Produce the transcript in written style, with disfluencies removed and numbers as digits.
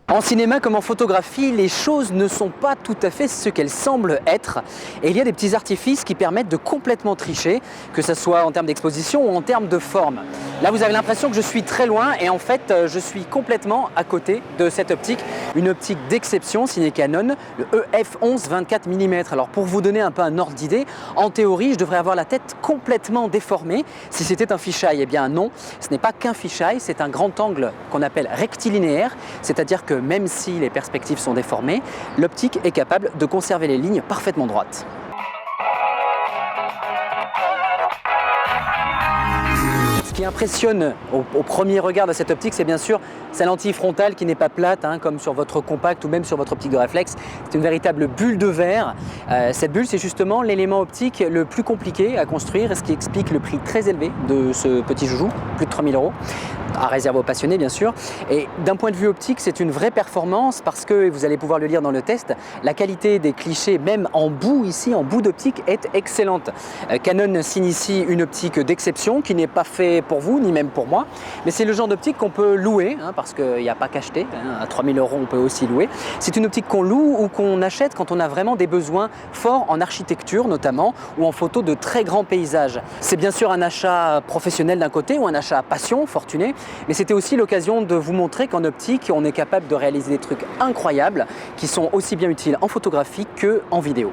En cinéma comme en photographie, les choses ne sont pas tout à fait ce qu'elles semblent être. Et il y a des petits artifices qui permettent de complètement tricher, que ce soit en termes d'exposition ou en termes de forme. Là, vous avez l'impression que je suis très loin et en fait, je suis complètement à côté de cette optique. Une optique d'exception signée Canon, le EF11 24 mm. Alors pour vous donner un peu un ordre d'idée, en théorie, je devrais avoir la tête complètement déformée. Si c'était un fisheye, eh bien non, ce n'est pas qu'un fisheye, c'est un grand angle qu'on appelle rectilinéaire, c'est-à-dire que même si les perspectives sont déformées, l'optique est capable de conserver les lignes parfaitement droites. Ce qui impressionne au premier regard de cette optique, c'est bien sûr sa lentille frontale qui n'est pas plate, comme sur votre compact ou même sur votre optique de réflexe. C'est une véritable bulle de verre. Cette bulle, c'est justement l'élément optique le plus compliqué à construire et ce qui explique le prix très élevé de ce petit joujou, plus de 3 000 €, à réserver aux passionnés bien sûr. Et d'un point de vue optique, c'est une vraie performance parce que, vous allez pouvoir le lire dans le test, la qualité des clichés, même en bout ici, en bout d'optique, est excellente. Canon signe ici une optique d'exception qui n'est pas fait pour vous, ni même pour moi, mais c'est le genre d'optique qu'on peut louer, parce qu'il n'y a pas qu'acheter, à 3 000 € on peut aussi louer. C'est une optique qu'on loue ou qu'on achète quand on a vraiment des besoins forts en architecture notamment, ou en photo de très grands paysages. C'est bien sûr un achat professionnel d'un côté, ou un achat passion, fortuné, mais c'était aussi l'occasion de vous montrer qu'en optique, on est capable de réaliser des trucs incroyables, qui sont aussi bien utiles en photographie qu'en vidéo.